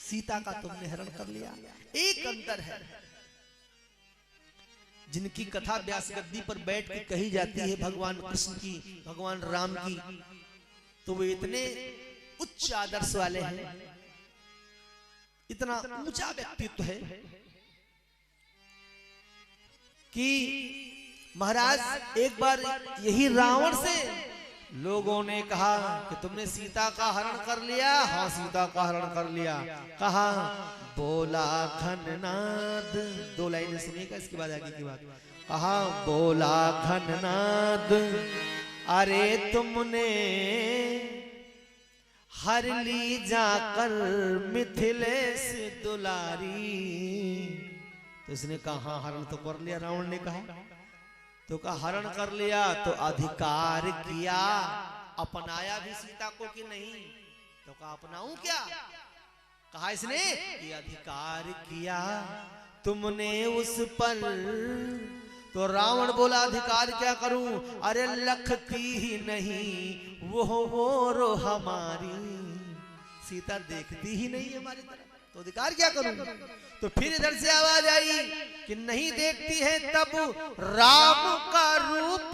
सीता का तुमने हरण कर लिया। एक अंतर है, जिनकी कथा व्यास गद्दी पर बैठ के कही जाती है भगवान कृष्ण की, भगवान राम की, तो वे इतने उच्च आदर्श वाले हैं, इतना ऊंचा व्यक्तित्व है कि महाराज एक बार यही रावण से लोगों ने कहा कि तुमने सीता का हरण कर लिया। हाँ, सीता का हरण कर लिया। कहा, बोला घननाद, 2 लाइनें सुनिएगा, इसके बाद आगे की बात। कहा, बोला घननाद, अरे तुमने हर ली जाकर मिथिलेश दुलारी। तो इसने कहा, हाँ हरण तो कर लिया। रावण ने कहा, तो कहा हरण कर लिया तो अधिकार किया, अपनाया भी सीता को कि नहीं? तो कहा अपनाऊं क्या? कहा इसने कि अधिकार किया तुमने उस पर। तो रावण बोला, अधिकार क्या करूं? अरे लखती ही नहीं वो हमारी, सीता देखती ही नहीं हमारी तरफ, तो अधिकार क्या करूं? तो फिर इधर से आवाज आई कि नहीं देखती है तब राम का रूप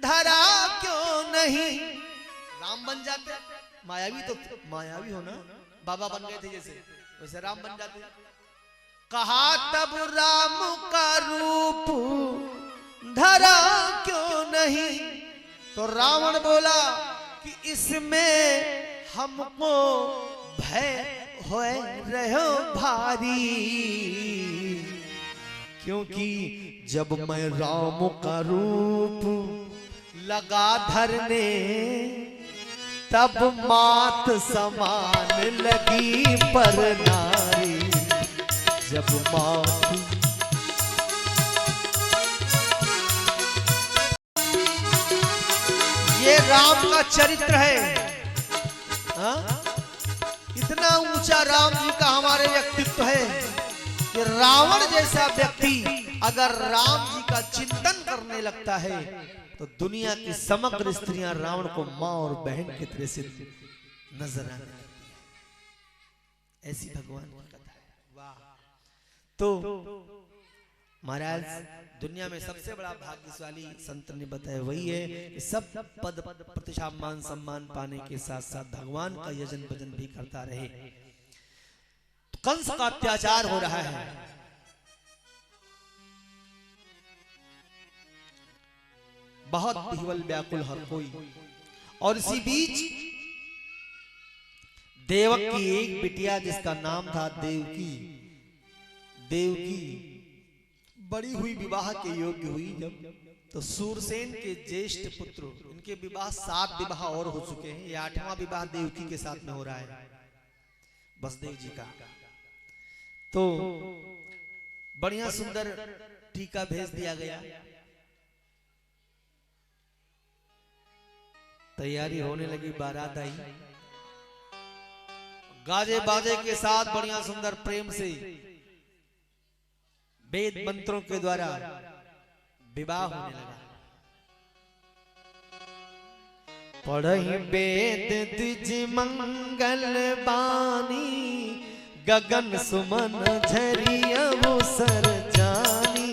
धरा क्यों नहीं? राम बन जाते, मायावी तो मायावी हो ना, बाबा बन गए थे जैसे, वैसे राम बन जाते। कहा तब राम का रूप धरा क्यों नहीं? तो रावण बोला कि इसमें हमको भय होए रहो भारी, क्योंकि जब मैं राम का रूप लगा धरने तब मात समान लगी पर नारी। जब मात ये राम का चरित्र है। हा? इतना ऊंचा राम जी का हमारे व्यक्तित्व है कि रावण जैसा व्यक्ति अगर राम जी का चिंतन करने लगता है तो दुनिया की समग्र स्त्रियां रावण को मां और बहन की तरह से नजर आने लगती है। ऐसी भगवान की कथा है। वाह! तो महाराज दुनिया में सबसे बड़ा भाग्यशाली संत ने बताया वही है कि सब पद प्रतिष्ठा मान सम्मान पाने के साथ साथ भगवान का यजन भजन भी करता रहे। कंस का अत्याचार हो रहा है, बहुत बिहवल व्याकुल हर कोई, और इसी बीच देवक की एक बिटिया जिसका नाम था देवकी, देवकी बड़ी हुई, विवाह के योग्य हुई जब, तो सूरसेन के ज्येष्ठ पुत्र, इनके विवाह 7 विवाह और हो चुके हैं, ये 8वां विवाह देवकी के साथ में हो रहा है वसुदेव जी का। तो बढ़िया सुंदर टीका भेज दिया गया, तैयारी होने लगी, बारात आई, गाजे बाजे के साथ बढ़िया सुंदर प्रेम से वेद मंत्रों के द्वारा विवाह होने लगा। पढ़हि वेद द्विज मंगल बानी, गगन सुमन झरिया सर जानी।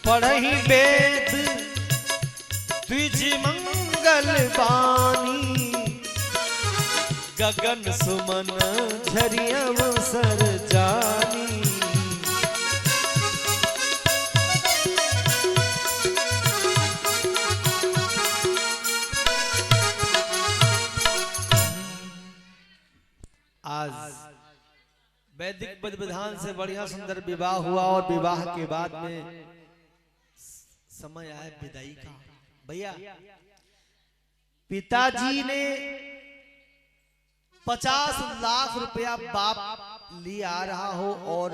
पढ़हि वेद द्विज मंगल बानी, गगन सुमन झरिया सर जानी। आज वैदिक विधि विधान से बढ़िया सुंदर विवाह हुआ, और विवाह के बाद में समय आया विदाई का। भैया पिताजी ने 50 लाख रुपया बाप ले आ रहा हो और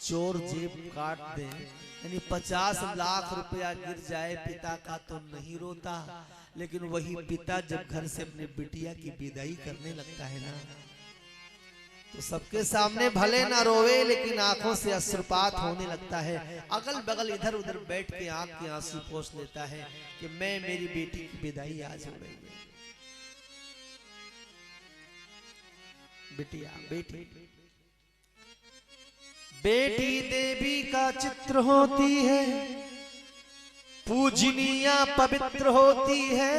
चोर जेब काट दे, यानी 50 लाख रुपया गिर जाए पिता का तो नहीं रोता, लेकिन वही पिता जब घर से अपने बिटिया की विदाई करने लगता है ना, तो सबके सामने भले ना रोवे, लेकिन आंखों से अश्रुपात होने लगता है। अगल बगल इधर उधर बैठ के आंख के आंसू पोंछ लेता है कि मैं मेरी बेटी की विदाई आज हो रही है। बिटिया बेटी बेटी देवी का चित्र होती है, पूजनीय पवित्र होती है।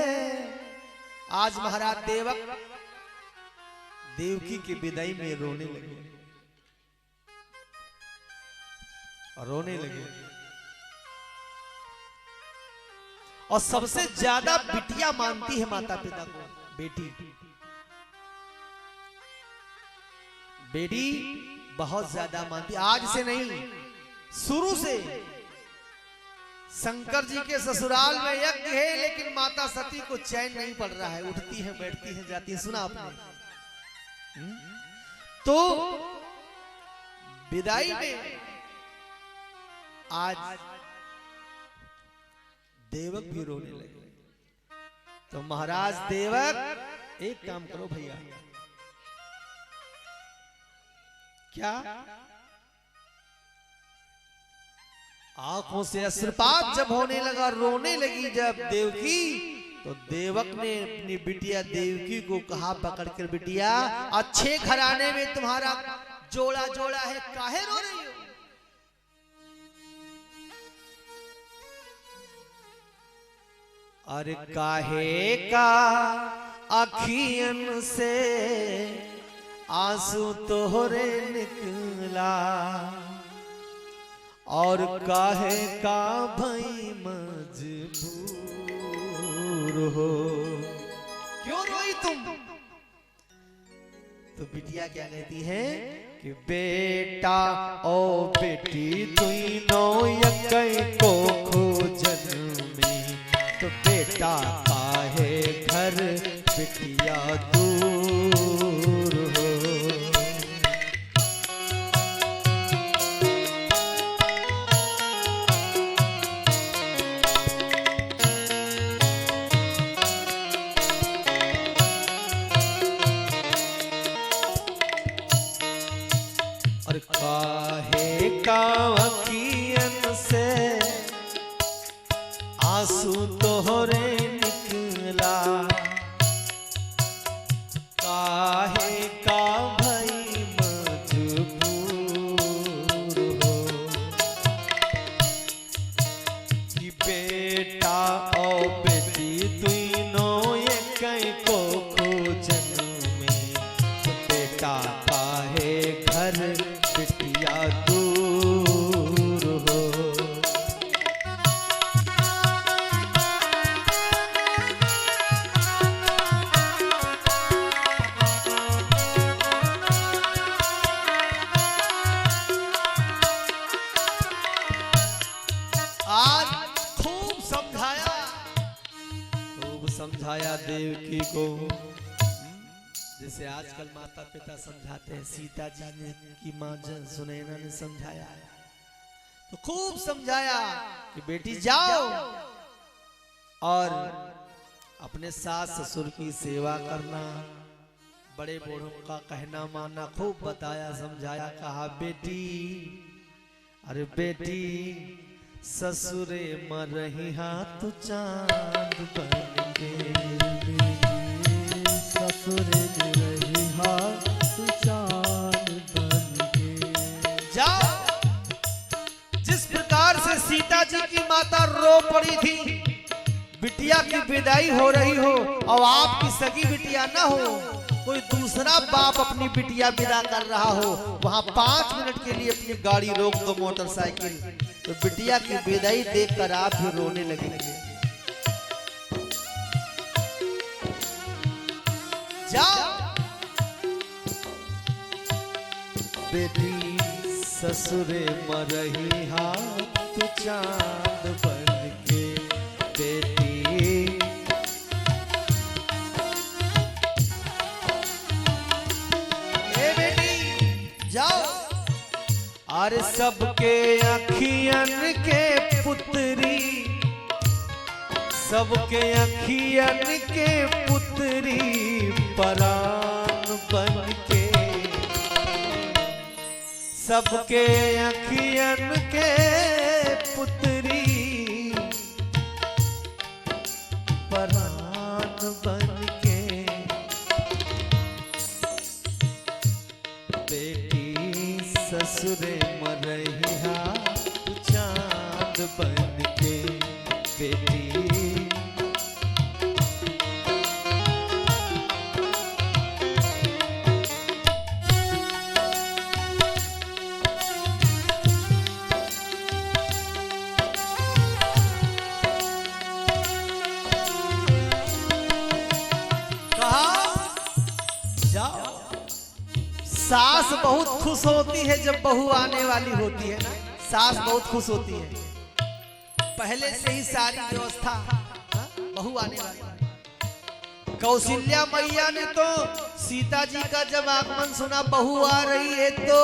आज महाराज देवक देवकी की विदाई में रोने लगे और रोने लगे। और सबसे ज्यादा बिटिया मानती है माता पिता को। बेटी बहुत ज्यादा मानती, आज से नहीं, शुरू से। शंकर जी के ससुराल में यज्ञ है, लेकिन माता सती को चैन नहीं पड़ रहा है, उठती है, बैठती है, जाती है। सुना आपने? तो विदाई में आज देवक भी रोने लगे। तो महाराज देवक एक काम करो भैया, क्या आंखों से अश्रुपात जब होने लगा, रोने लगी जब देवकी, तो देवक ने अपनी बिटिया देवकी को कहा पकड़ कर, बिटिया अच्छे घराने में तुम्हारा जोड़ा जोड़ा है, काहे रो रही हो? अरे काहे का अखियन से आंसू तोहरे निकला, और काहे का भई मजबूर हो, क्यों रोई तुम? तो बिटिया क्या कहती है कि बेटा ओ बेटी दोनों यकै को खोजन में, तो बेटा काहे घर बिटिया दूर हो। काहे का अखियन से आंसू तोहरे निकला, काहे का भई मजबूर हो, कि बेटा और बेटी दोनों एकै को खोजन में, तो बेटा काहे घर बिटिया दूर हो। आज खूब समझाया देवकी को, जैसे आजकल माता पिता समझाते हैं। सीता जी ने की माँ सुनैना ने समझाया, तो खूब समझाया कि बेटी जाओ और अपने सास ससुर की सेवा करना, बड़े बूढ़ों का कहना मानना। खूब बताया, समझाया, कहा बेटी, अरे बेटी ससुरे मरही हाथ चांद बन के, ससुरे रही हाथ चांद बन के। जाओ, जिस प्रकार से सीता जी की माता रो पड़ी थी, बिटिया की विदाई हो रही हो, और आपकी सगी बिटिया ना हो, कोई दूसरा बाप अपनी बिटिया विदा कर रहा हो, वहां 5 मिनट के लिए अपनी गाड़ी रोक दो, मोटरसाइकिल, तो बिटिया की विदाई देखकर आप भी रोने लगेंगे। जाओ, बेटी ससुरे मरही हाथ चांद बन के, बेटी जाओ, अरे सबके अखियन के पुत्री, सबके अखियन के पुत्री परान बन के, सबके अखियन के पुत्री परान बन के बेटी ससुरे मरहिया चांद बन के बेटी। सास बहुत खुश होती है जब बहू आने वाली होती है ना, सास बहुत खुश होती है। पहले से ही सारी व्यवस्था बहू आने वाली। कौशल्या मैया ने तो सीता जी का जब आगमन सुना बहू आ रही है तो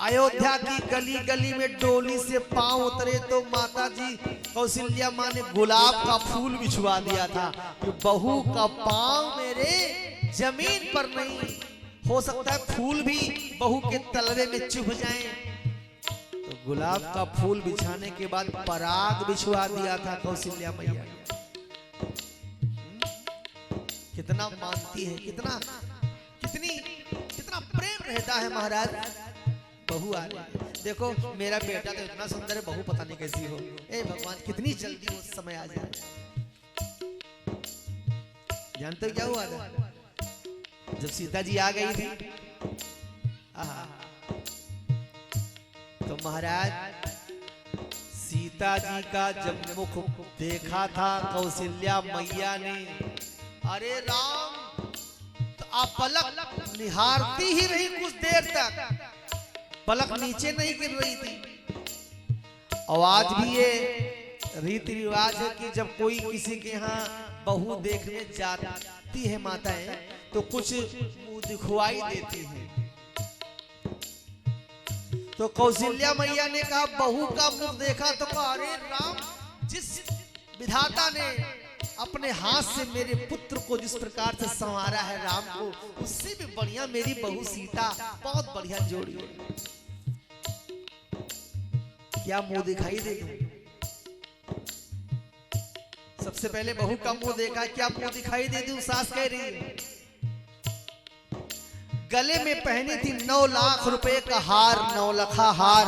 अयोध्या की गली गली में डोली से पांव उतरे तो माता जी कौशल्या माँ ने गुलाब का फूल बिछवा दिया था कि बहू का पांव मेरे जमीन पर नहीं, हो सकता है फूल भी बहू के तलवे में चुभ जाएं। तो गुलाब का फूल बिछाने के बाद पराग बिछवा दिया था कौशल्या मैया। कितना मानती है, कितना प्रेम रहता है महाराज बहू आ रही। देखो मेरा बेटा तो इतना सुंदर है, बहू पता नहीं कैसी हो। ए भगवान कितनी जल्दी उस समय आ जाए। जानते हो क्या हुआ था जब सीता जी आ गई थी? तो महाराज सीता जी का जब मुख देखा था कौशल्या मैया ने, अरे राम, तो आप पलक निहारती ही रही कुछ देर तक, पलक नीचे नहीं गिर रही थी। और आज भी ये रीति रिवाज है कि जब कोई किसी के यहाँ बहू देखने जाती है माताएं तो कुछ मुंह दिखवाई देती है। तो कौशल्या मैया ने कहा, बहू का मुंह देखा तो कहा, अरे राम, जिस विधाता ने अपने हाथ से मेरे पुत्र को जिस प्रकार से संवारा है राम को, उससे भी बढ़िया मेरी बहू सीता, बहुत बढ़िया जोड़ी है। क्या मुंह दिखाई दे दूं? सबसे पहले बहू का मुंह देखा, क्या मुंह दिखाई दे दूं? सास कह रही है। गले में पहनी थी 9 लाख रुपए का हार, 9 लखा हार,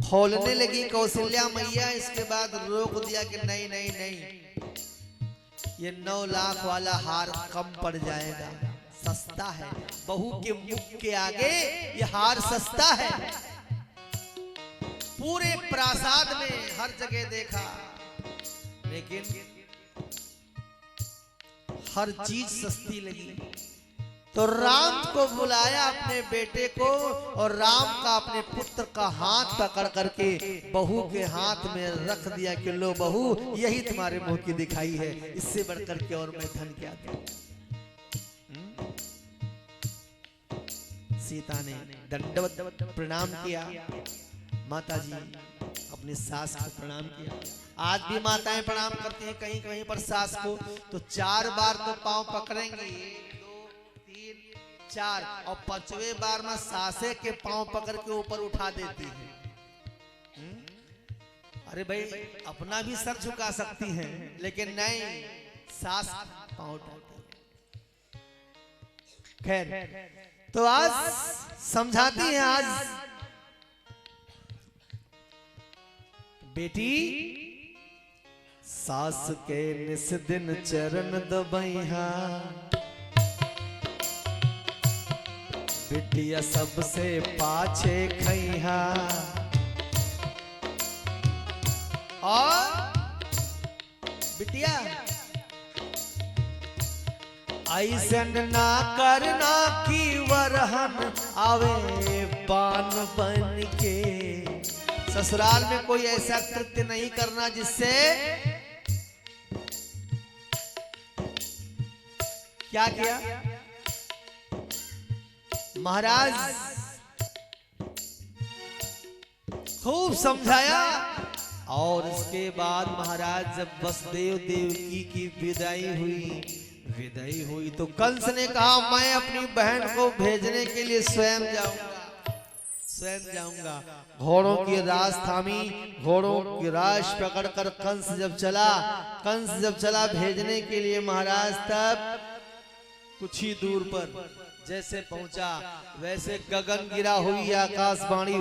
खोलने लगी कौशल्या मैया। इसके बाद रोक दिया कि नहीं नहीं नहीं, ये 9 लाख वाला हार कम पड़ जाएगा, सस्ता है। बहू के मुख के आगे ये हार सस्ता है। पूरे प्रासाद में हर जगह देखा, लेकिन हर चीज सस्ती लगी। तो राम को बुलाया अपने बेटे को, और राम का अपने पुत्र का हाथ पकड़ करके बहू के हाथ में रख दिया कि लो बहू, यही तुम्हारे मुंह की दिखाई है, इससे बढ़कर के और मैं धन क्या दूं। सीता ने दंडवत प्रणाम किया, माता जी अपनी सास को प्रणाम किया। आज भी माताएं प्रणाम करती हैं कहीं कहीं पर सास को, तो 4 बार तो पांव पकड़ेंगे, 1 2 3 4, और 5वें बार में सासे के पांव पकड़ के ऊपर उठा देती है। अरे भाई, अपना भी सर झुका सकती हैं, लेकिन नहीं, सास पांव उठाती है। खैर, तो आज समझाती है, आज बेटी सास के निस दिन चरण दबैहा, बिटिया सबसे पाछे खैहा। और बिटिया ऐसन ना करना कि वरहन आवे पान बन के। ससुराल में कोई ऐसा कृत्य नहीं करना जिससे क्या किया महाराज, खूब समझाया। और इसके बाद महाराज जब वसुदेव देवकी की विदाई हुई, विदाई हुई तो कंस ने कहा मैं अपनी बहन को भेजने के लिए स्वयं जाऊंगा। घोड़ों की रास थामी, घोड़ों की राश पकड़कर कंस जब चला भेजने के लिए महाराज, तब कुछ ही दूर पर जैसे पहुंचा वैसे गगन गिरा हुई, आकाशवाणी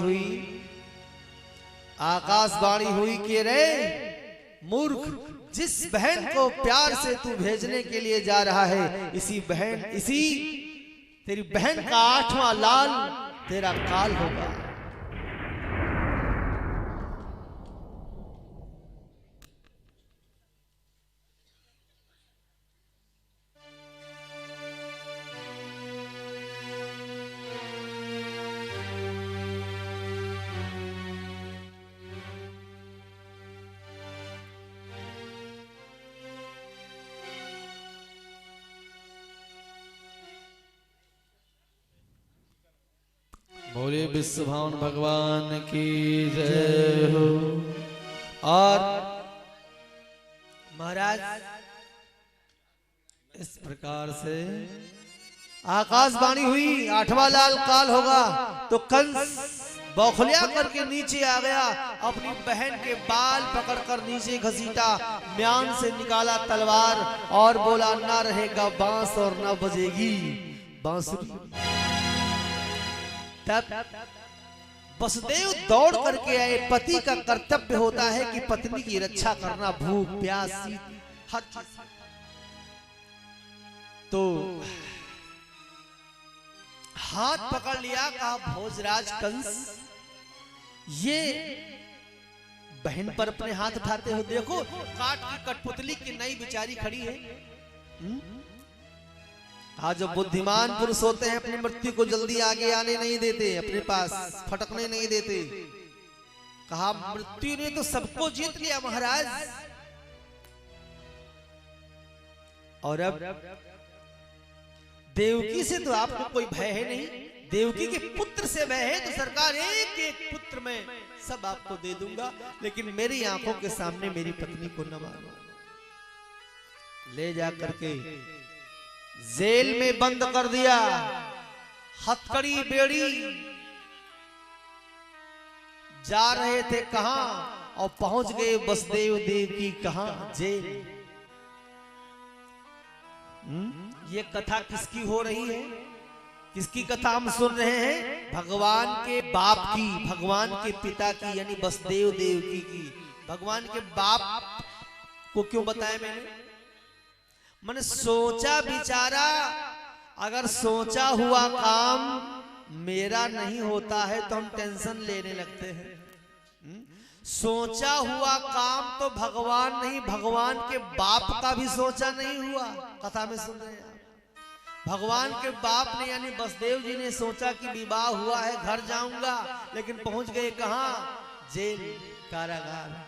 हुई कि रे मूर्ख, जिस बहन को प्यार से तू भेजने के लिए जा रहा है, इसी तेरी बहन का 8वां लाल तेरा काल होगा। बोले विश्वभावन भगवान की जय हो। और महाराज इस प्रकार से आकाशवाणी हुई 8वां लाल काल होगा। तो कंस बौखलिया करके नीचे आ गया, अपनी बहन के बाल पकड़कर नीचे घसीटा, म्यान से निकाला तलवार और बोला ना रहेगा बांस और ना बजेगी बांसुरी। तब वसुदेव दौड़ करके आए। पति का कर्तव्य होता है कि पत्नी की रक्षा करना, भूख प्यास हर चीज। तो हाथ पकड़ लिया, कहा भोजराज कंस, ये बहन पर अपने हाथ उठाते हो, देखो काट की कठपुतली की नई बिचारी खड़ी है। आज जो बुद्धिमान पुरुष होते हैं अपनी मृत्यु को जल्दी आगे आने नहीं देते, अपने पास फटकने नहीं देते। कहा मृत्यु ने तो सबको जीत लिया महाराज, और अब देवकी से तो आपको कोई भय है नहीं, देवकी के पुत्र से भय है, तो सरकार एक एक पुत्र में सब आपको दे दूंगा, लेकिन मेरी आंखों के सामने मेरी पत्नी को न मारो। ले जा करके जेल में बंद कर दिया। हथकड़ी बेड़ी जा रहे थे कहां, और पहुंच गए वसुदेव देव की कहां, जेल। ये कथा किसकी हो रही है, किसकी कथा हम सुन रहे हैं? भगवान के बाप की, भगवान के पिता की, यानी वसुदेव देव की। भगवान के बाप को क्यों बताया मैंने सोचा बिचारा, अगर सोचा हुआ काम मेरा नहीं होता है तो हम टेंशन लेने लगते हैं। सोचा हुआ काम तो भगवान नहीं, भगवान के बाप का भी सोचा नहीं हुआ। कथा में सुन रहे हैं आप, भगवान के बाप ने यानी वसुदेव जी ने सोचा कि विवाह हुआ है, घर जाऊंगा, लेकिन पहुंच गए कहां, जेल, कारागार।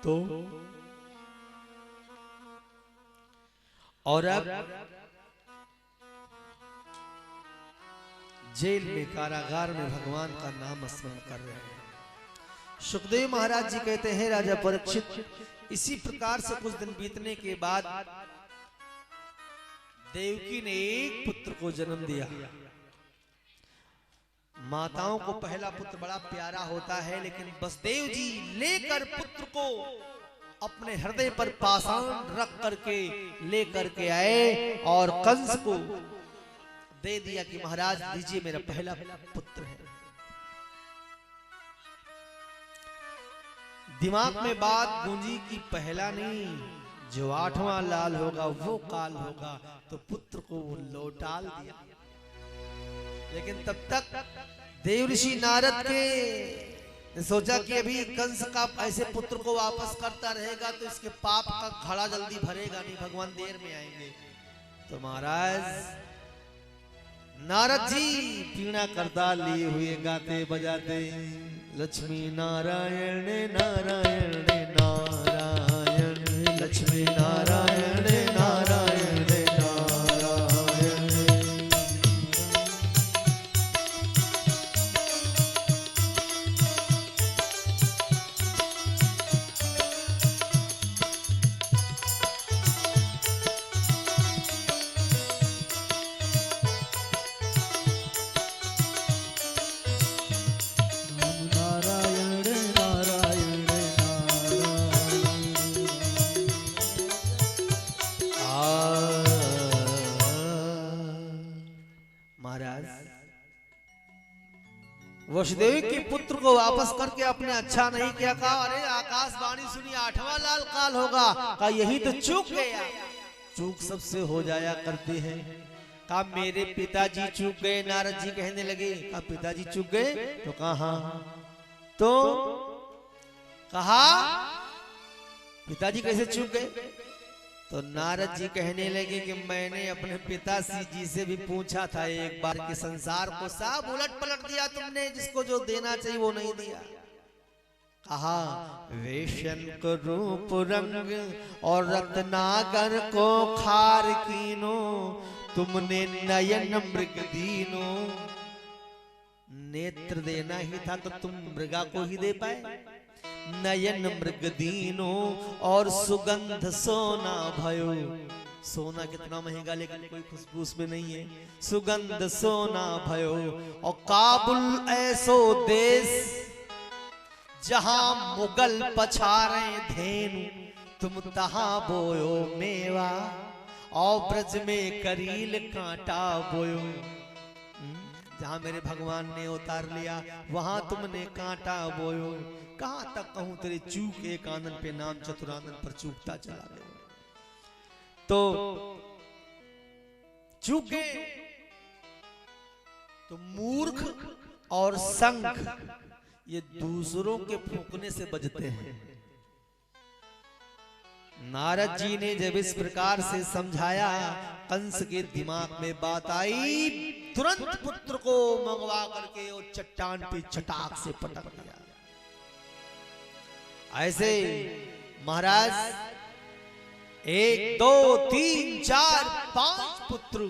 तो और अब जेल में, कारागार में भगवान का नाम स्मरण कर रहे हैं। सुखदेव महाराज जी कहते हैं राजा परीक्षित, इसी प्रकार से कुछ दिन बीतने के बाद देवकी ने एक पुत्र को जन्म दिया। माताओं को पहला पुत्र बड़ा प्यारा होता है, लेकिन वसुदेव जी लेकर पुत्र को अपने हृदय पर पाषाण रख करके लेकर के आए और कंस को दे दिया कि महाराज दीजिए, मेरा पहला पुत्र है। दिमाग में बात गूंजी कि पहला नहीं, जो 8वां लाल होगा वो काल होगा, तो पुत्र को लौटा दिया। लेकिन तब तक देव ऋषि नारद के सोचा कि अभी कंस का ऐसे पुत्र को वापस करता रहेगा तो इसके पाप का घड़ा जल्दी भरेगा नहीं, भगवान देर में आएंगे। तो महाराज नारद जी पीणा करताल लिए हुए गाते बजाते, लक्ष्मी नारायण नारायण नारायण, लक्ष्मी नारायण नारायण नारायण। महाराज वसुदेव के पुत्र को वापस करके अपने अच्छा नहीं किया। कहा अरे आकाशवाणी सुनी 8वां लाल काल होगा। कहा यही तो चूक गया। चूक सबसे हो जाया करते हैं। कहा मेरे पिताजी चूक गए। नारद जी कहने लगे कहा पिताजी चूक गए? तो कहा हाँ। तो कहा पिताजी कैसे चूक गए? तो नारद जी कहने लगे कि मैंने अपने पिताजी जी से भी पूछा था एक बार कि संसार को सब उलट पलट दिया तुमने, जिसको जो देना चाहिए वो नहीं दिया। कहा वेशन को रूप रंग और रत्नाकर को खार कीनो, तुमने नयन मृग दीनो। नेत्र देना ही था तो तुम मृगा को ही दे पाए। नयन मृग दीनो और सुगंध सोना भयो। सोना कितना महंगा लेकिन कोई खुशबू उसमें नहीं है। सुगंध सोना भयो। और काबुल ऐसो देश जहां मुगल पछारे धेनु, तुम तहां बोयो मेवा और ब्रज में करील कांटा बोयो। जहां मेरे भगवान ने उतार लिया वहां तुमने कांटा बोयो। कहां तक कहूं तेरे चूक एक आनंद पे नाम चतुरानंद पर चूकता चला गया। तो चूके तो मूर्ख और संख ये दूसरों के फूंकने से बजते हैं। नारद जी ने जब इस प्रकार से समझाया, कंस के दिमाग में बात आई। तुरंत पुत्र को मंगवा करके और चट्टान पे चटाक से पटक दिया। ऐसे महाराज 1 2 3 4 5 पुत्र,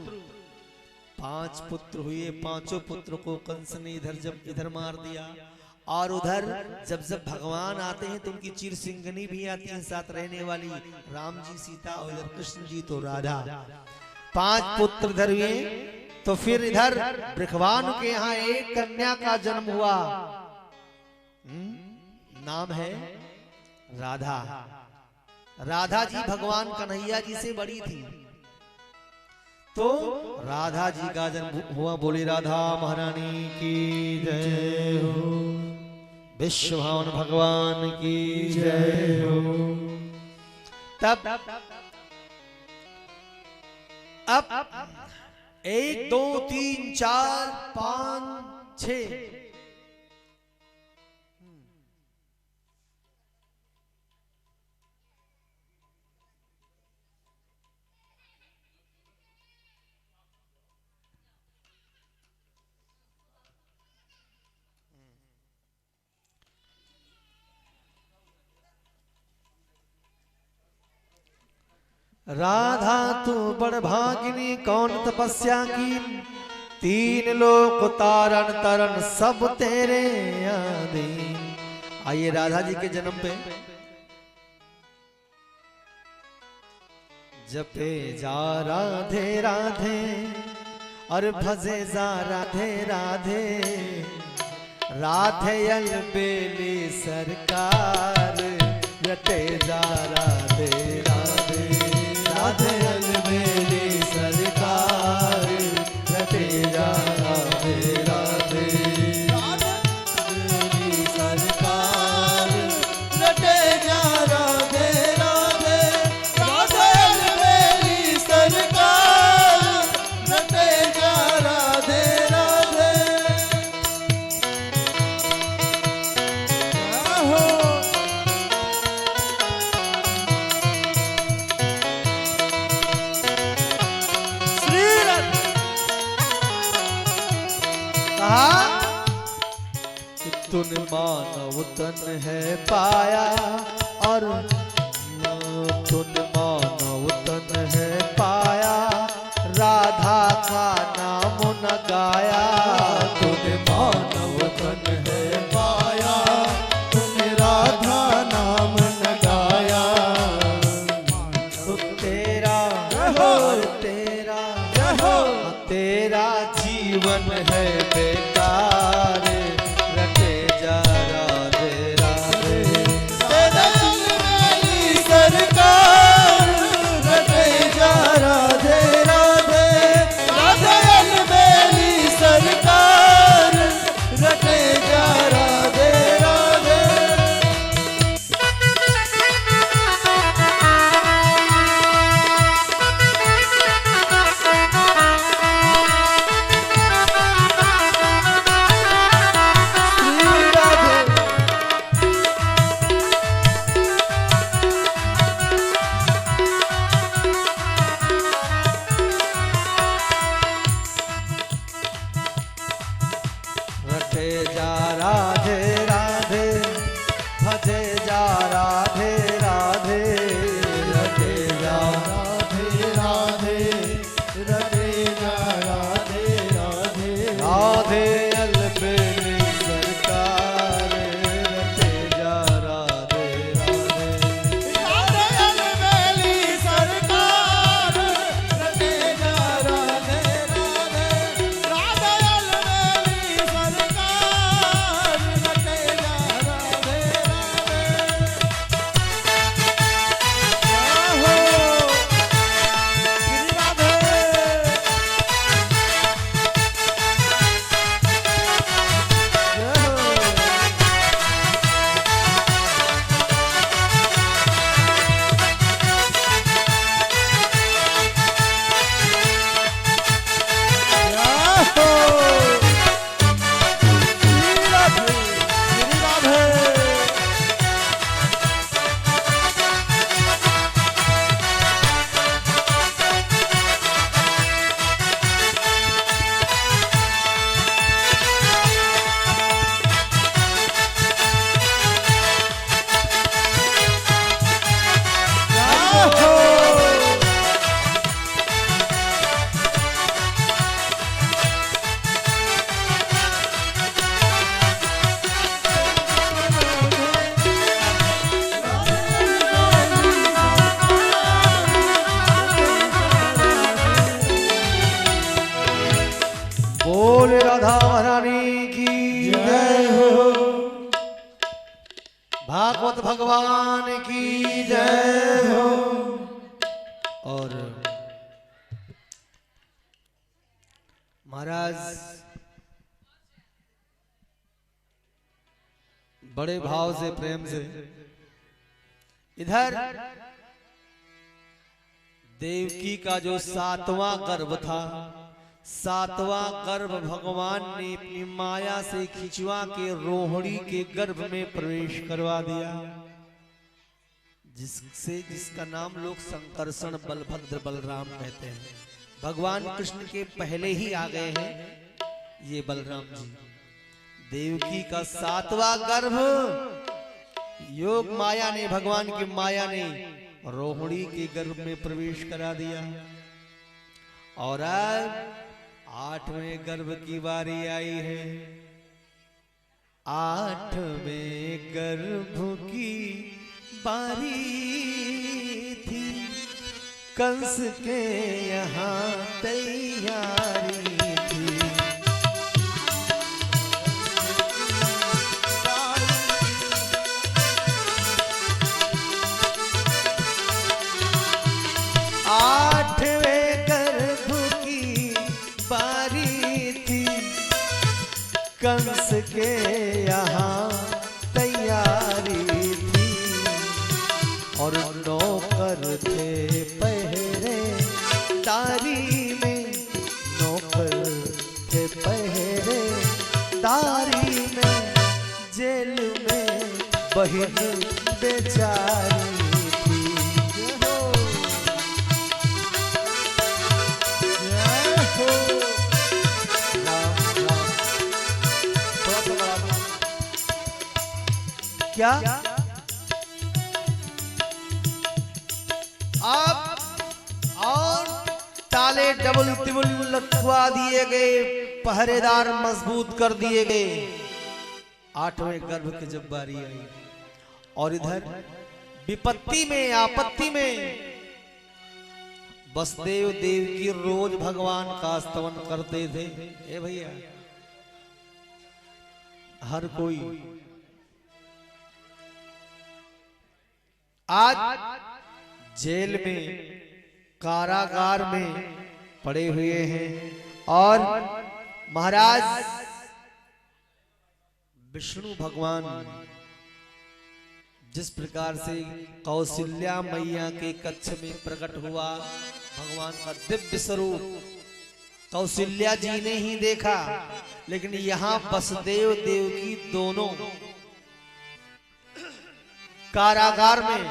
5 पुत्र हुए। पांचों पुत्र को कंस ने इधर मार दिया। और उधर जब जब भगवान आते हैं तो उनकी चीर सिंगनी भी आती है साथ रहने वाली, राम जी सीता और इधर कृष्ण जी तो राधा। 5 पुत्र इधर हुए। तो फिर इधर बृखवान के यहाँ एक कन्या का जन्म हुआ। नाम है राधा। राधा जी भगवान कन्हैया जी से बड़ी थी। तो राधा जी का जन्म हुआ। बोली राधा महारानी की जय हो। विश्वभावन भगवान की जय हो। तब अब 1 2 3 4 5 6 राधा तू बड़ भागिनी कौन तपस्या की, 3 लोक तारण तरन सब तेरे अधीन। आइए राधा जी के जन्म पे जपे जा राधे राधे और भजे जा राधे राधे। राधे अलबेली सरकार रटे जा राधे राधे। राधे अलबेली सरकार रटे जा राधे राधे। राधे अलबेली सरकार रटे जा राधे राधे। राधे अलबेली सरकार रटे जा राधे राधे। तुन मानव तन है पाया और तुन मानव तन है पाया। राधा का नाम न गाया। तुन मानव तन है पाया, तुम राधा नाम न गाया। तो तेरा तेरा जीवन है बेकार। रटे जा राधे राधे। तेरा अलबेली सरकार रटे जा राधे राधे। राधे अलबेली रटे जा राधे राधे भजे जा राधे राधे रटे जा राधे राधे रटे जा राधे राधे राधे अलबेली सरकार रटे जा राधे राधे राधे अलबेली सरकार रटे जा राधे राधे राधे अलबेली सरकार रटे जा राधे बोल राधा महारानी की जय हो। भागवत भगवान की जय हो। और महाराज बड़े भाव से प्रेम से इधर देवकी का जो 7वां गर्भ था, 7वां गर्भ भगवान ने अपनी माया से खिंचवा के रोहिणी के गर्भ में प्रवेश करवा दिया, जिसका नाम लोग संकर्षण बलभद्र बलराम कहते हैं। भगवान कृष्ण के पहले ही आ गए हैं ये बलराम जी। देवकी का 7वां गर्भ योग माया ने, भगवान की माया ने रोहिणी के गर्भ में प्रवेश करा दिया। और अब 8वें गर्भ की बारी आई है। 8वें गर्भ की बारी थी, कंस के यहाँ तैयारी थी। 8वें गर्भ की बारी थी, कंस के यहाँ तैयारी थी। और नौकर थे पहरे दारी में, नौकर थे पहरे दारी में, जेल में बहिन बेचारी थी। क्या आप और ताले डबल तिबुल लटवा दिए गए, पहरेदार मजबूत कर दिए गए। 8वें गर्भ की जब बारी आई और इधर विपत्ति में, आपत्ति में वसुदेव देव की रोज भगवान का स्तवन करते थे। ए भैया, हर कोई आज जेल में, कारागार में पड़े हुए हैं। और महाराज विष्णु भगवान जिस प्रकार से कौशल्या मैया के कक्ष में प्रकट हुआ, भगवान का दिव्य स्वरूप कौशल्या जी ने ही देखा, लेकिन यहाँ वसुदेव देव की दोनों कारागार में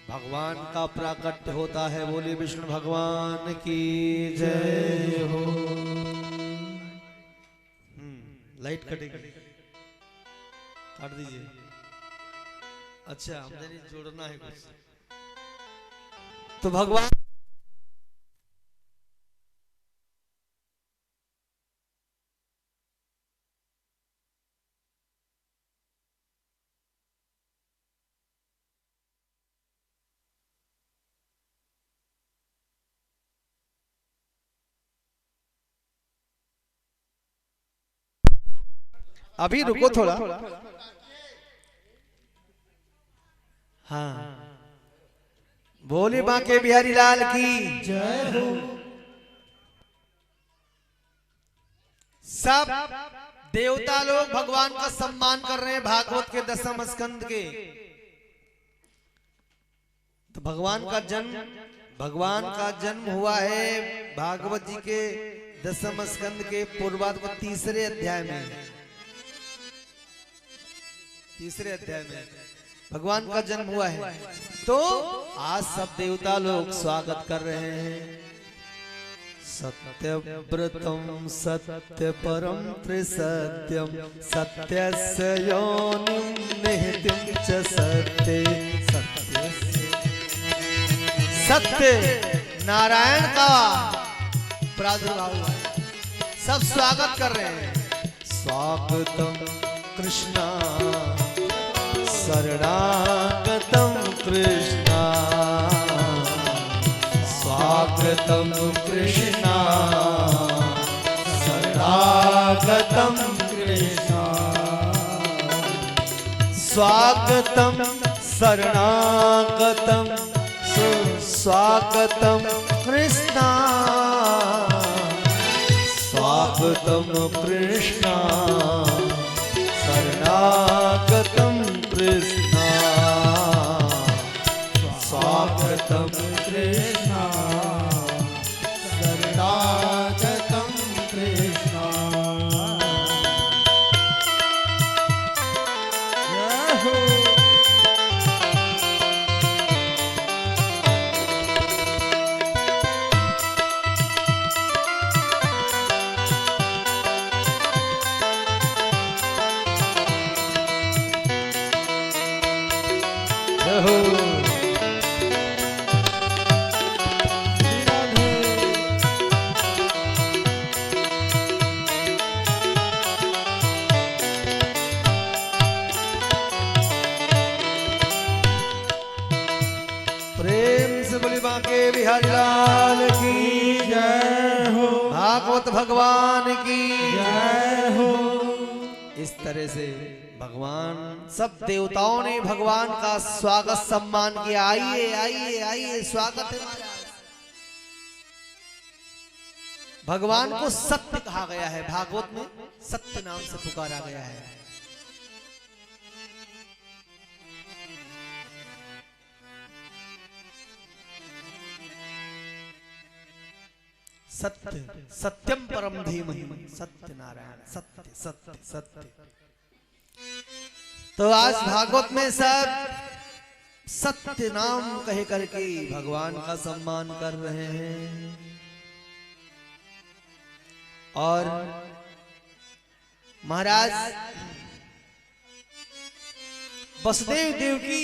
भगवान का प्राकट्य होता है। बोले विष्णु भगवान की जय हो। लाइट कटेगी, काट दीजिए। अच्छा हमने नहीं जोड़ना है कुछ, तो भगवान अभी रुको थोड़ा। हाँ बोले बांके बिहारी लाल की जय हो। सब देवता लोग भगवान का सम्मान कर रहे हैं भागवत के 10वें स्कंद के। तो भगवान का जन्म हुआ है भागवत जी के 10वें स्कंद के पूर्वार्ध को तीसरे अध्याय में भगवान का जन्म हुआ है। तो आज सब देवता लोग स्वागत कर रहे हैं। सत्यव्रतम सत्य परम त्रिसत्यम सत्यस्य योनिं निहितं च सत्य नारायण का प्रादुर्भाव हुआ है। सब स्वागत कर रहे हैं। स्वागतम कृष्णा शरणागतम कृष्णा स्वागतम कृष्णा शरणागतम कृष्णा स्वागतम शरणागतम स्वागतम कृष्णा स्वागतम कृष्णा शरणागतम कृष्णा स्वागतम कृष्णा शरणागतम कृष्णा। जय हो। प्रेम से बोली बांके बिहारी लाल की जय हो। भागवत भगवान की जय हो। इस तरह से भगवान सब देवताओं ने भगवान का स्वागत सम्मान किया। आइए आइए आइए स्वागत है महाराज। भगवान को सत्य कहा गया है, भागवत में सत्य नाम से पुकारा गया है। सत्य सत्यम परम धीमहि सत्य नारायण सत्य सत्य सत्य। तो आज भागवत में सब सत्य नाम कह करके भगवान का सम्मान कर रहे हैं। और महाराज वसुदेव देव की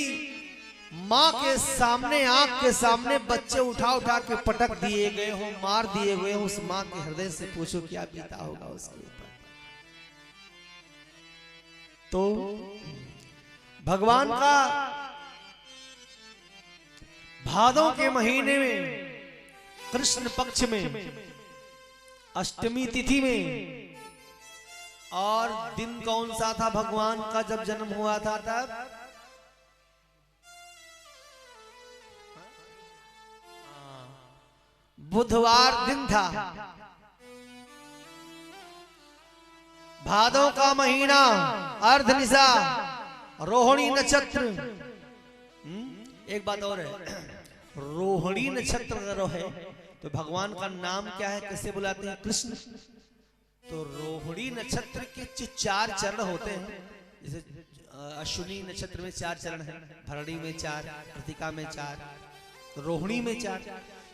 माँ के सामने, आंख के सामने बच्चे उठा उठा के पटक दिए गए हो, मार दिए गए हो। उस माँ के हृदय से पूछो क्या बीता होगा उसके ऊपर। तो भगवान का भादों के महीने में कृष्ण पक्ष में अष्टमी तिथि में, और दिन कौन सा था भगवान का जब जन्म हुआ था? तब बुधवार दिन था। भादों का महीना, अर्धनिशा, रोहिणी नक्षत्र। एक बात और है, रोहिणी नक्षत्र अगर है तो भगवान का नाम क्या है, कैसे बुलाते हैं? कृष्ण। तो रोहिणी नक्षत्र के 4 चरण होते हैं। जैसे अश्विनी नक्षत्र में 4 चरण है, भरणी में 4, कृतिका में 4, रोहिणी में 4।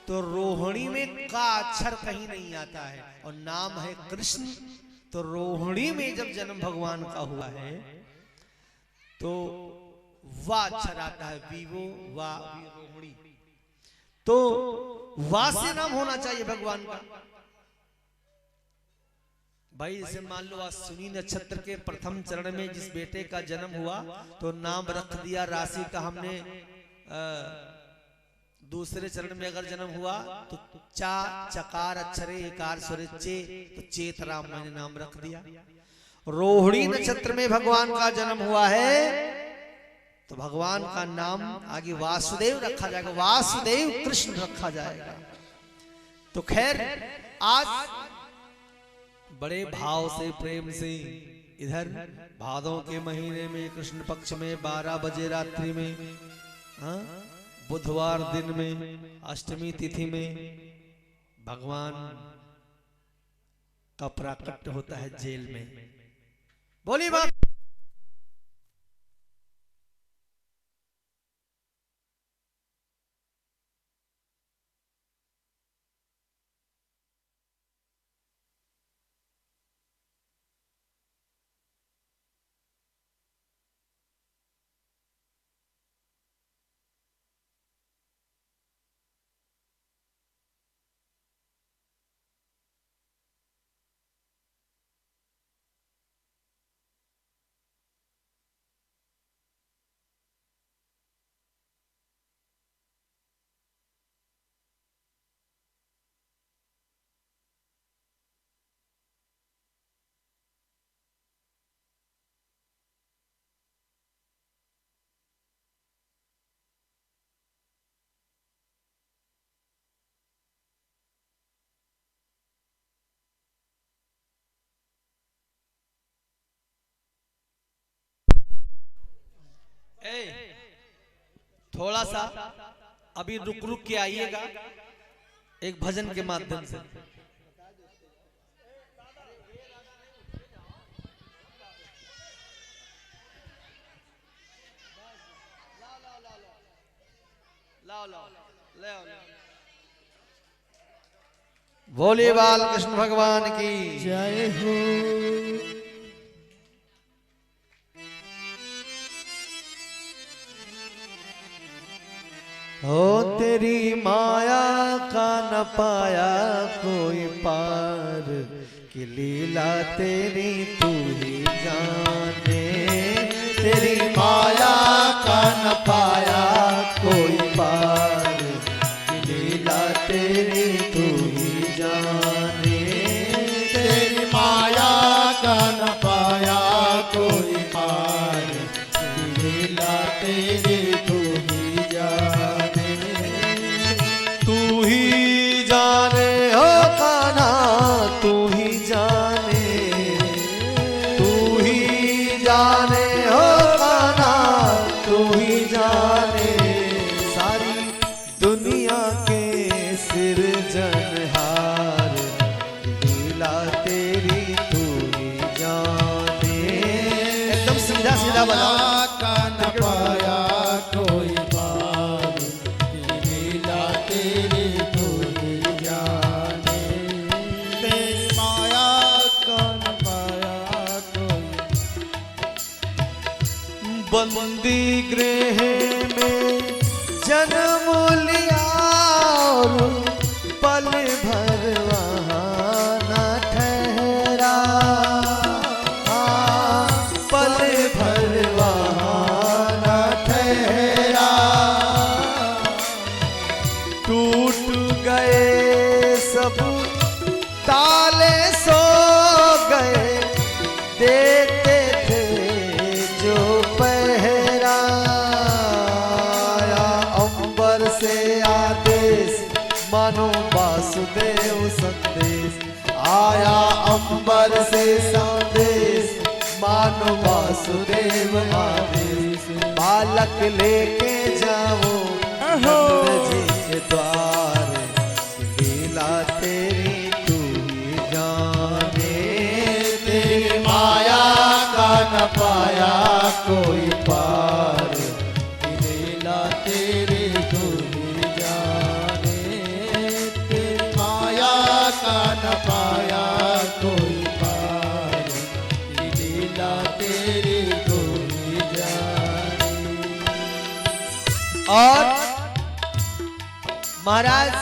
तो रोहिणी में का अक्षर कहीं नहीं आता है और नाम है कृष्ण। तो रोहिणी में जब जन्म भगवान का हुआ है तो वाह अच्छा रहता है, वीवो वाह रोहिणी, तो वाह से नाम होना चाहिए भगवान का। भाई जैसे मान लो अश्विनी नक्षत्र के प्रथम चरण में जिस बेटे का जन्म हुआ तो नाम रख दिया राशि का हमने। दूसरे चरण में अगर जन्म हुआ तो चा चकार अक्षरे एकार स्वरे चे, तो चेतराम मैंने नाम रख दिया। रोहिणी नक्षत्र में भगवान का जन्म हुआ है तो भगवान का नाम आगे वासुदेव रखा जाएगा, वासुदेव कृष्ण रखा जाएगा। तो खैर आज बड़े भाव से प्रेम से इधर भादों के महीने में कृष्ण पक्ष में 12 बजे रात्रि में, बुधवार दिन में अष्टमी तिथि में भगवान का प्राकट्य होता है जेल में। बोली बात। थोड़ा सा अभी रुक रुक के आइएगा एक भजन के माध्यम से। बोले बाल कृष्ण भगवान की जय हो। हो तेरी माया का न पाया कोई पार, कि लीला तेरी तू ही जाने। तेरी माया का न पाया कोई पार, कि लीला तेरी तू ही जाने। तेरी माया का न पाया कोई पार, लीला तेरी तू ही जाने। तू ही जाने हो कान्हा तू ही जाने, तू ही जाने हो कान्हा तू ही जाने। सारी दुनिया के सिरजनहार, लीला तेरी तू ही जाने। एकदम सीधा सीधा बना का न पाया कोई पार, लीला तेरी तू ही जाने। तेरी माया का न पाया कोई। बंदी गृह में जन्म लिया और पल भर वहाँ न ठहरा। पल भर वहाँ न ठहरा। टूट गए सब ताले सो गए, देते थे जो पहरा। आया अंबर से आदेश मानो वासुदेव संदेश। आया अंबर से संदेश मानो वासुदेव आदेश। बालक लेके जाओ नंद जी के द्वार, लीला तेरी तू ही जाने। तेरी माया का न पाया कोई पार, लीला तेरी तू ही जाने। तेरी माया का न पाया कोई पार, महाराज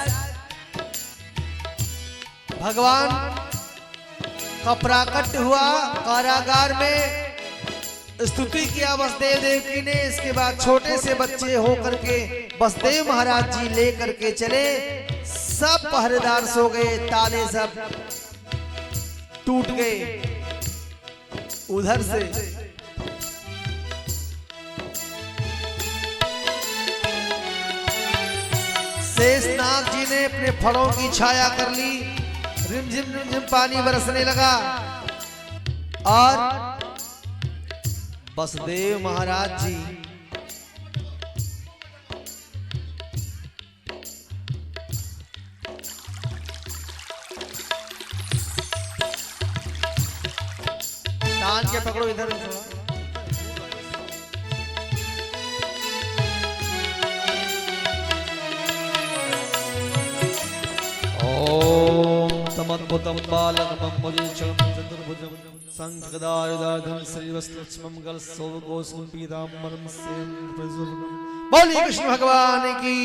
भगवान का प्राकट्य हुआ कारागार में, स्तुति किया वसुदेव देवकी ने। इसके बाद छोटे से बच्चे होकर के वसुदेव महाराज जी लेकर के चले। सब पहरेदार सो गए, ताले सब टूट गए। उधर से शेषनाग जी ने अपने फड़ों की छाया कर ली। रिमझिम पानी बरसने लगा और वसुदेव महाराज जी तान के पकड़ो इधर। ओम तमद्भुतम बालकमं मुनीशं चतुर्भुजं शंखगदायुधाधं श्रीवत्समंगल सौगोसुम पीताम्बरं सेन प्रजुर्गं। बोलिए कृष्ण भगवान की।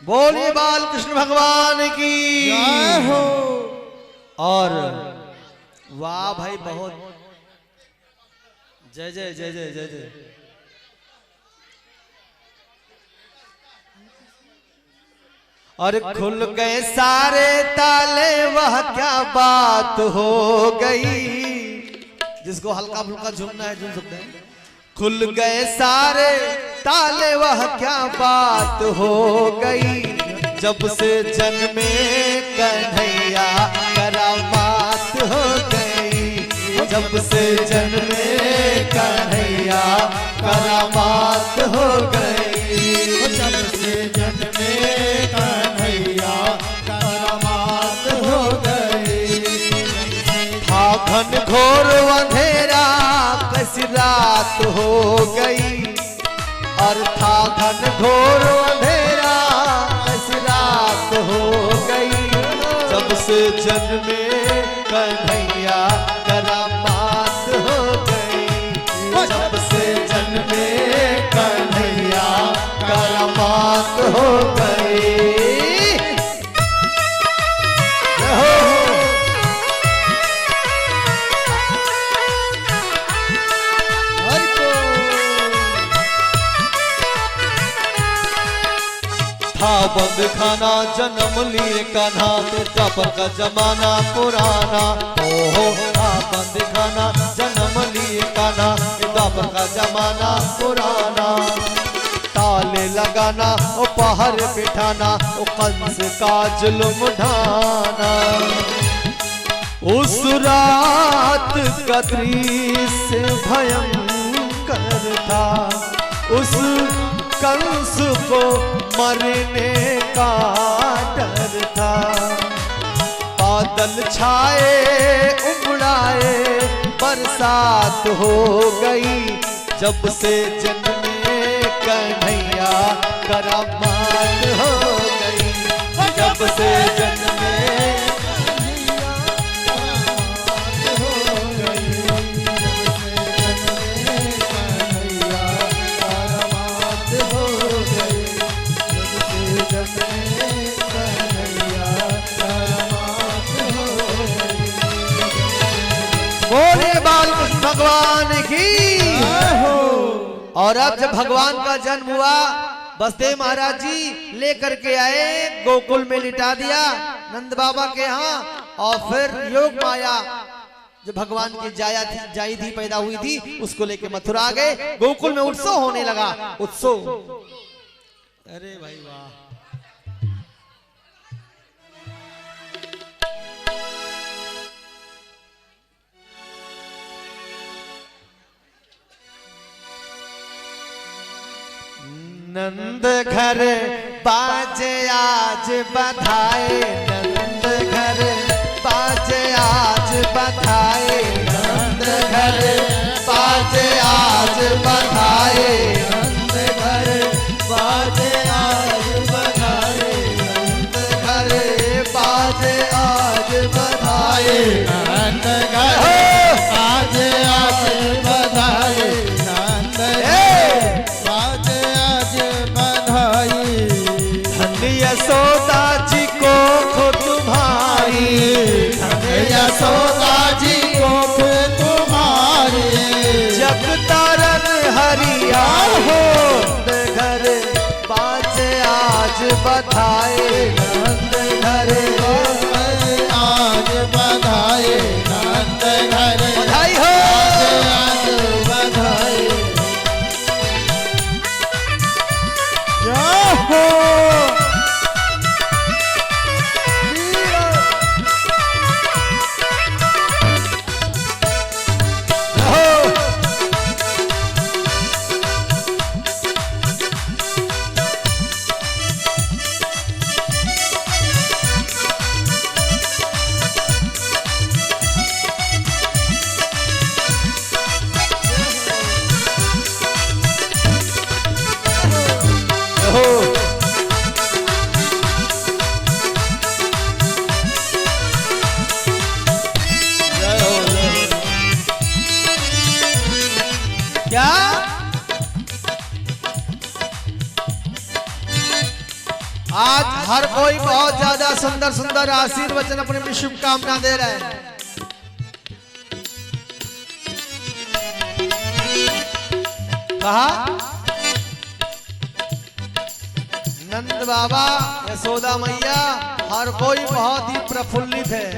बोलिए बाल कृष्ण भगवान की जय हो। और वाह भाई, बहुत जय जय जय जय जय जय। और खुल गए सारे ताले, वह क्या बात हो गई। जिसको हल्का फुल्का झूमना है झूम सकते हैं। खुल गए सारे ताले, वह क्या बात हो गई। जब से जन्मे कन्हैया करामात हो गई। जब से जन्मे कन्हैया करामात हो गई। जब से जन्मे कन्हैया करामात हो गई। था घन घोर अंधेरा, कैसी रात हो गई। और था घन घोर अंधेरा, कैसी रात हो गई। जब से जन्मे कन्हैया करामात हो गई। जब से जन्मे कन्हैया करामात हो गई। था बंद खाना जन्म लिए कान्हा, द्वापर का जमाना पुराना। ओहो था बंद खाना जन्म लिए कान्हा, द्वापर का जमाना पुराना। ताले लगाना ओ पहर बिठाना, ओ कंस का जुल्म ढाना। उस रात का दृश्य भयंकर था। उस कंस को मरने का डर था। बादल छाए उमड़ाए, बरसात हो गई। जब से जन्मे कन्हैया करामात हो गई। जब से जन्मे बोले बाल कृष्ण भगवान की। और अब जब भगवान का जन्म हुआ, वसुदेव महाराज जी लेकर के आए, गोकुल में लिटा दिया नंद बाबा के यहाँ। और फिर योग माया जो भगवान की जाई थी पैदा हुई थी, उसको लेके मथुरा गए। गोकुल में उत्सव होने लगा। उत्सव, अरे भाई वाह। नंद घर बाजे आज बधाए। नंद घर बाजे आज बधाए। नंद घर बाजे आज बधाए। नंद घर बाजे आज घर आज आज बधाई नंद आज आज बधाई धन्य यशोदा जी को तुम्हारी यशोदा जी को तुम्हारी जग तारन हरिया हो घर बाजे आज बधाए नंद घर आज बधाई नंद घर बधाई हो आज बधाई जय हो क्या आज हर कोई बहुत ज्यादा सुंदर सुंदर आशीर्वचन अपने में शुभकामना दे रहा है। कहा नंद बाबा यशोदा मैया हर कोई बहुत ही प्रफुल्लित है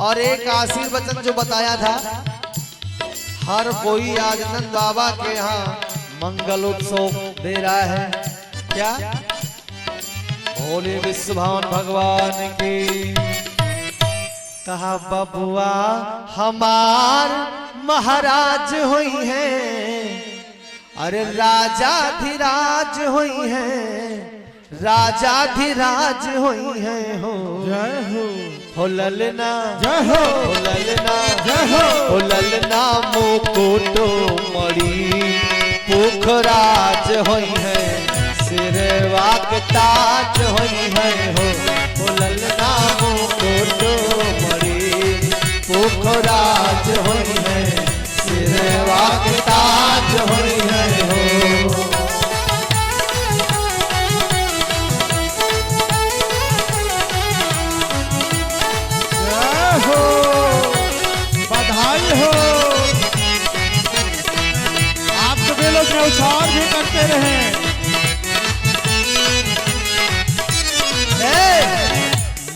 और एक आशीर्वचन जो बताया था हर कोई आज नंद बाबा के यहाँ मंगल उत्सव दे रहा है। क्या बोले विश्वभान भगवान की। कहा बबुआ हमार महाराज हुई हैं अरे राजा धीराज हुई हैं राजा धीराज हुई हैं हो ललना जय हो ललना जय हो ललना मुकुटो मणि पुखराज होई है सिरवा के ताज होई है हो ललना मुकुटो मणि पुखराज होई है सिरवा के ताज होई है हो। हो बधाई हो आप सभी लोग न्यौछावर भी करते रहे।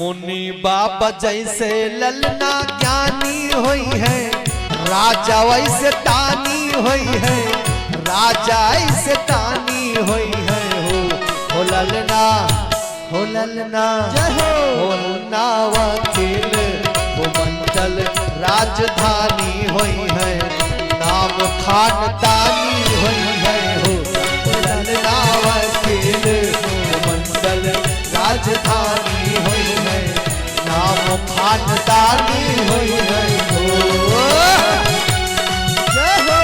मुनि बाबा जैसे ललना ज्ञानी हुई है राजा वैसे दानी हुई है राजा ऐसे दानी हुई है हो ललना जय हो ललना वकील मंडल राजधानी हुई है नाम खानदानी हुई है हो ललना वकील मंडल राजधानी हुई है नाम खानदानी हुई है हो। जय हो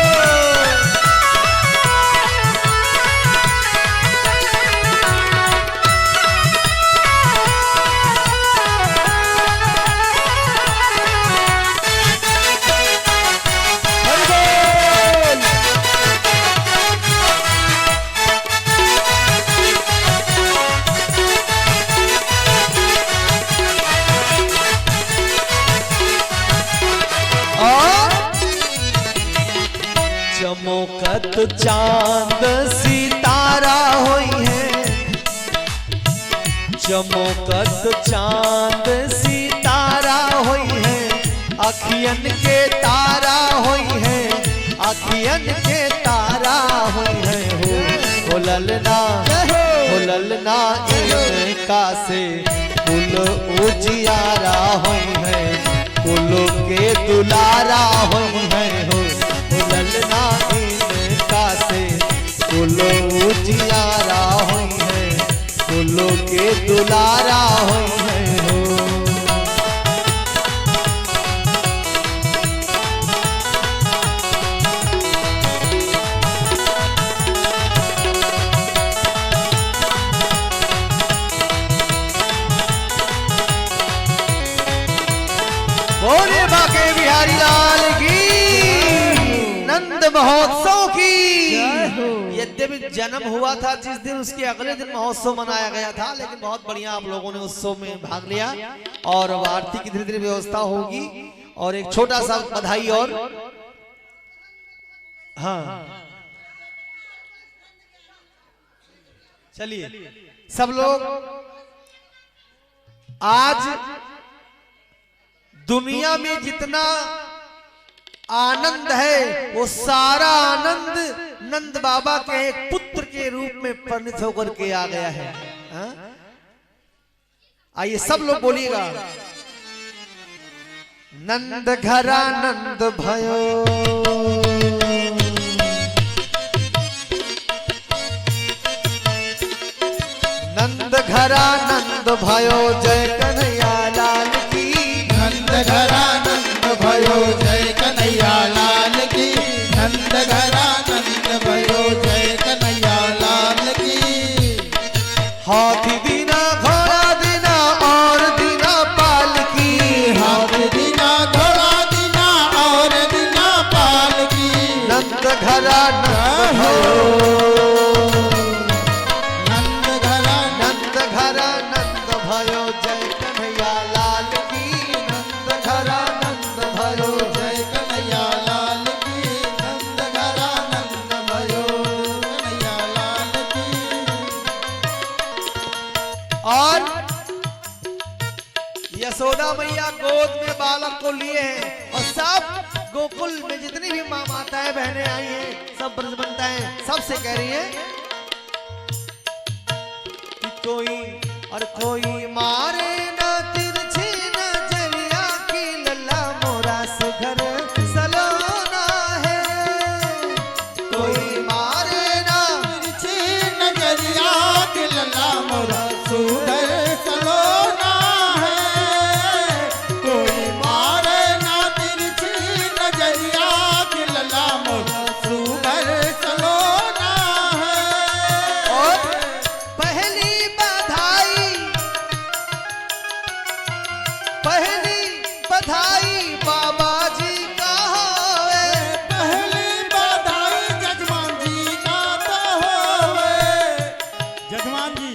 चमकत चांद सितारा हुई है चमकत चांद सितारा हुई है अखियन के तारा हुई है अखियन के तारा हुई है हो ललना इनका से कुल उजियारा हुई है कुल के दुलारा हुई है हो ललना इनका से कुल उजियारा हुई है कुल के दुलारा हुई है हो। बोले बाके बिहारी लाल की, नंद महोत्सव की। यद्यपि जन्म हुआ था जिस दिन, उसके अगले दिन महोत्सव मनाया गया था, लेकिन बहुत बढ़िया आप लोगों ने उत्सव में भाग लिया। और आरती की धीरे धीरे व्यवस्था होगी और एक छोटा सा बधाई और हाँ चलिए सब लोग, आज दुनिया में जितना आनंद है वो सारा आनंद नंद बाबा के एक पुत्र के रूप में परिणत होकर के आ गया है। आइए सब लोग बोलिएगा, नंद घरा नंद भयो, नंद घरा नंद भयो जय कन्हैया लाल की, नंद घरा नंद भयो जय कन्हैया लाल की, नंद घरा नंद भयो जय कन्हैया लाल की। हाथी दीना घोड़ा दीना और दीना पालकी, हाथी दीना घोड़ा दीना और दीना पालकी, नंद घरा नंद भयो, नंद घरा नंद घरा नंद भयो जय कन्हैया लाल की, नंद घरा नंद भयो जय कन्हैया लाल की, नंद घरा नंद भयो कन्हैया लाल की। और यशोदा मैया गोद में बालक को लिए हैं और सब गोकुल में जितनी भी माँ माताएं बहनें आई हैं, सब ब्रजबंताएं सबसे कह रही हैं कि कोई और कोई मारे ना तिरछी नजरिया की, लल्ला मोरा सुघर सलोना है। कोई मारे ना तिरछी नजरिया के लला मोरा सुधर सलोना है, कोई मारे ना तिरछी नजरिया के लला मोरा सुधर सलोना है। और पहली बधाई, पहली बधाई बाबा जी का होवे, पहली बधाई जजमान जी का तो होवे, जजमान जी।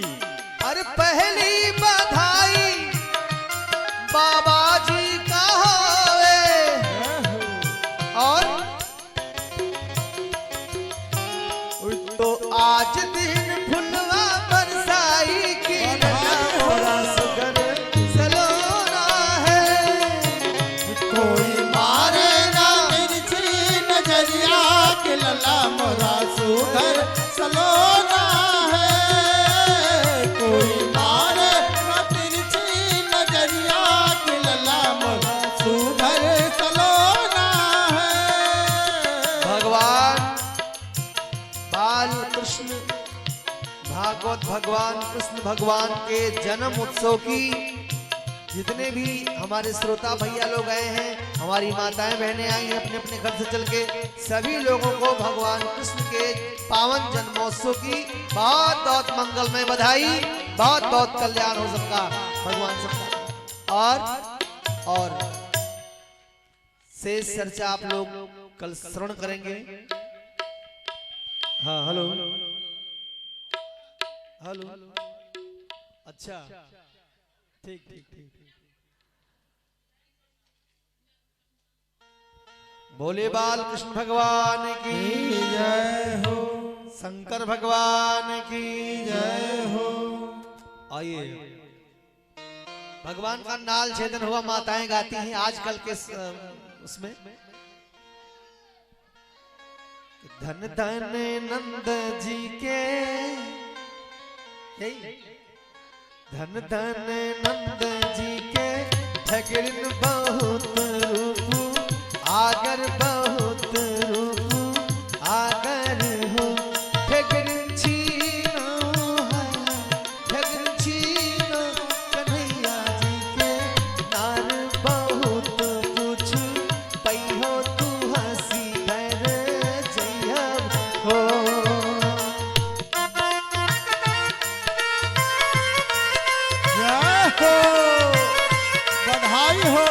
अरे पहली बधाई बाबा जी का होवे। और तो आज दिन फुलवा बरसाई की, लल्ला मोरा सुघर सलोना है। कोई मारे ना तिरछी नजरिया के लला मोरा सुधर सलोना है, कोई मारे ना तिरछी नजरिया के लला मोरा सुधर सलोना है। भगवान बाल कृष्ण भागवत भगवान कृष्ण भगवान के जन्म उत्सव की जितने भी हमारे श्रोता भैया लोग आए हैं, हमारी माताएं बहनें आई हैं अपने अपने घर से चल के, सभी लोगों को भगवान कृष्ण के पावन जन्मोत्सव की बहुत बहुत मंगलमय बधाई, बहुत बहुत कल्याण हो सबका, भगवान सबका। और शेष चर्चा आप लोग कल श्रवण करेंगे। हाँ हेलो हेलो, अच्छा ठीक ठीक ठीक। बोले बाल कृष्ण भगवान की जय हो, शंकर भगवान की जय हो। आइए, भगवान का नाल छेदन हुआ, माताएं गाती हैं आजकल के उसमें, धन धन नंद जी के, यही धन धन नंद जी के, ठगरिन बहुत रूप आगर, बहुत रूप आगर हो, ठगरिन छीनो है, ठगरिन छीनो कन्हैया जी के, नार बहुत कुछ पैहो तू हंसी धर जइया हो। जय हो, बधाई हो।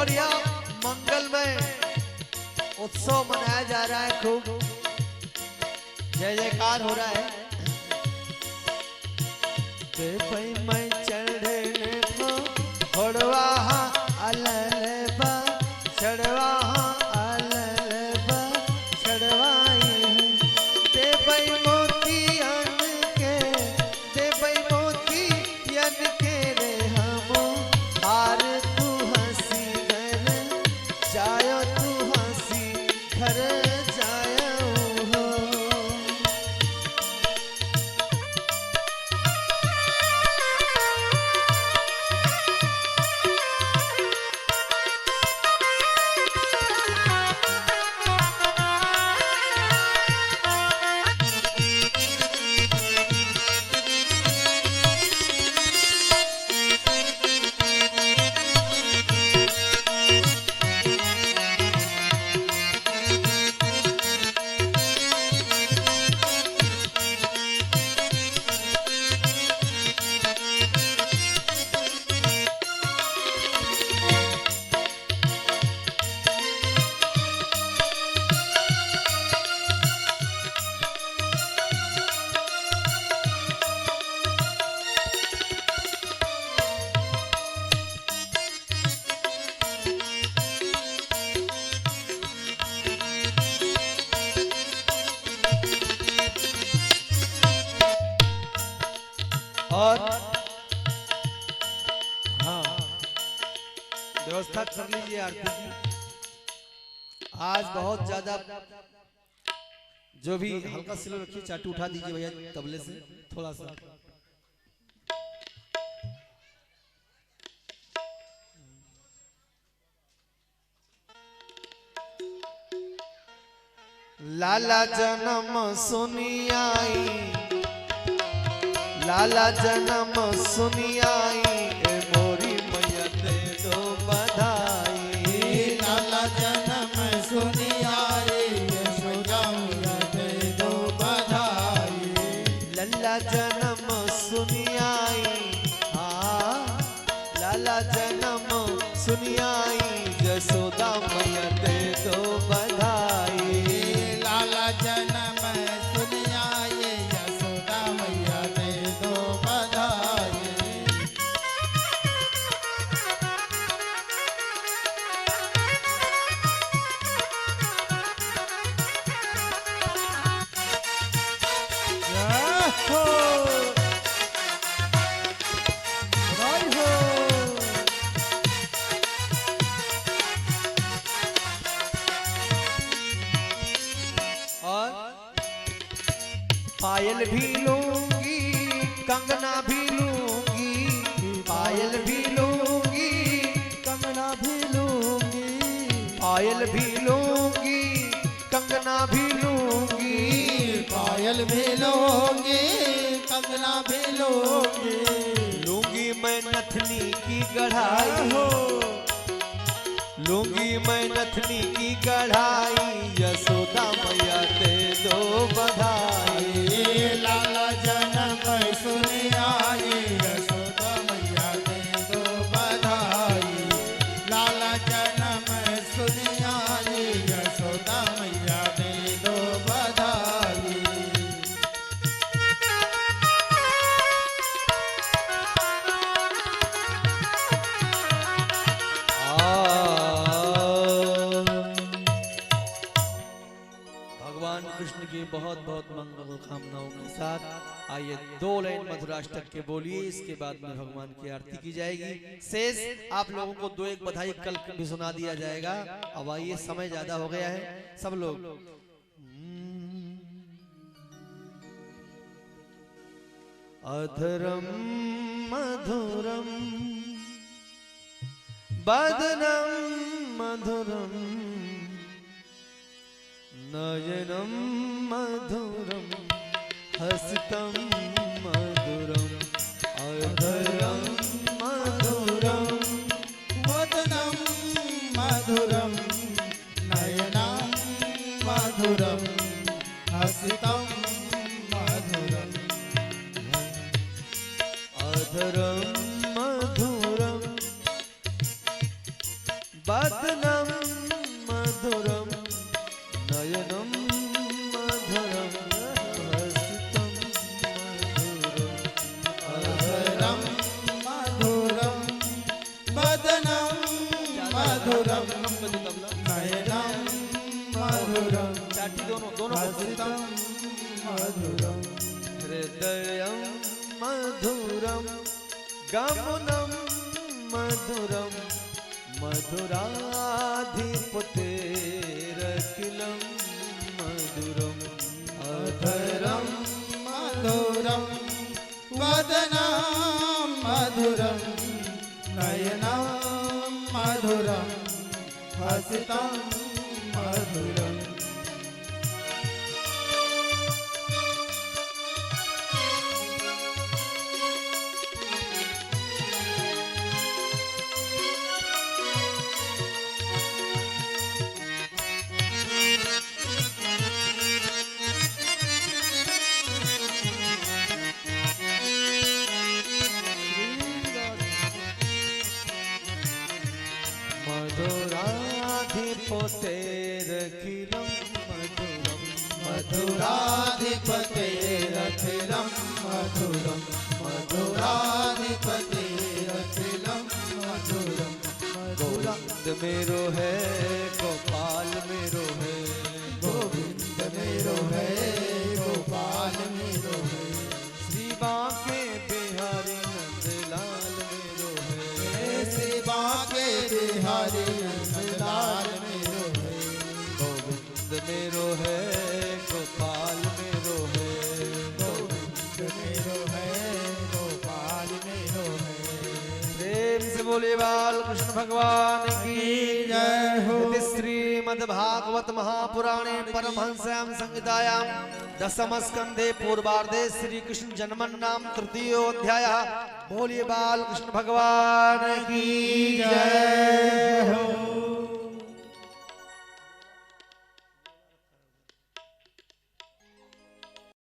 और यह मंगलमय उत्सव मनाया जा रहा है, खूब जय जयकार हो रहा है। मैं चढ़ने को घोड़वा अललबा चढ़वा अललबा चढ़वाई देवई मोतियन के देवई मोतियन के रे हम हार तू हंसी घर जायो तू हंसी घर जायो हो। और हाँ व्यवस्था कर लीजिए आरती की। आज बहुत ज्यादा जो भी हल्का सिलो रखिए, चाटू उठा दीजिए भैया तबले से थोड़ा सा। लाला जन्म सुनी आई लाला जन्म सुनी आई ए मोरी मैया दे दो बधाई। लाला जन्म सुनी आई यशोदा मैया दे दो बधाई। लल्ला जन्म सुनी आई लाला जन्म सुनी आई यशोदा मैया दे दो बधाई। लाला जन्म सुनी आई यशोदा मैया दे दो बधाई। जय हो जय हो। और पायल भी लूंगी कंगना भी लूंगी पायल भी लूंगी कंगना भी लूंगी पायल भी लूंगी कंगना भी लूंगी पायल भी लूंगी कंगना भी लूंगी। लूंगी मैं नथनी की गढ़ाई हो लूंगी मैं नथनी की गढ़ाई यशोदा मैया दे दो बधाई। लाला जन्म सुनी आई यशोदा मैया दे दो बधाई। लाला जन्म सुनी आई यशोदा मैया दे दो बधाई। भगवान कृष्ण की बहुत बहुत मंगल कामनाओं के साथ आइए 2 लाइन मधुराष्टक के बोलिए, इसके बाद में भगवान की आरती की जाएगी। शेष आप लोगों को 2-1 बधाई कल भी सुना दिया जाएगा। अब आइए, समय ज्यादा हो गया है, सब लोग अधरम मधुरम बदनम मधुरम नयनम मधुरम हसितम मधुरम अधरम मधुरम वदनं मधुरं नयनं मधुरं हसितं मधुरम् अधरम मधुरम मधुरम हृदयं मधुरं गमनं मधुरं मधुराधिपतेरखिलं मधुरम् अधरम मधुरम वदनं मधुरम नयनं मधुरम हसितं मधुरम मधुराधिपतेरखिलं मधुरं मधुराधिपतेरखिलं मधुरम मधुराधिपतेरखिलं मधुरम गोविंद मेरो है गोपाल मेरो है गोविंद मेरो है गोपाल मेरो है श्री बांके बिहारी नंदलाल मेरो है सेवा के बिहारी नंदलाल मेरो है गोविंद मेरो है गोपाल मेरो है गोविंद मेरो है गोपाल मेरो है प्रेम से बोले बाल कृष्ण भगवान की जय हो। इति श्रीमद्भागवत महापुराणे परमहंस्यां संहितायां दशम स्कंधे पूर्वार्धे श्री कृष्ण जन्मन नाम तृतीयोऽध्याय। बोलिए बाल कृष्ण भगवान की जय हो।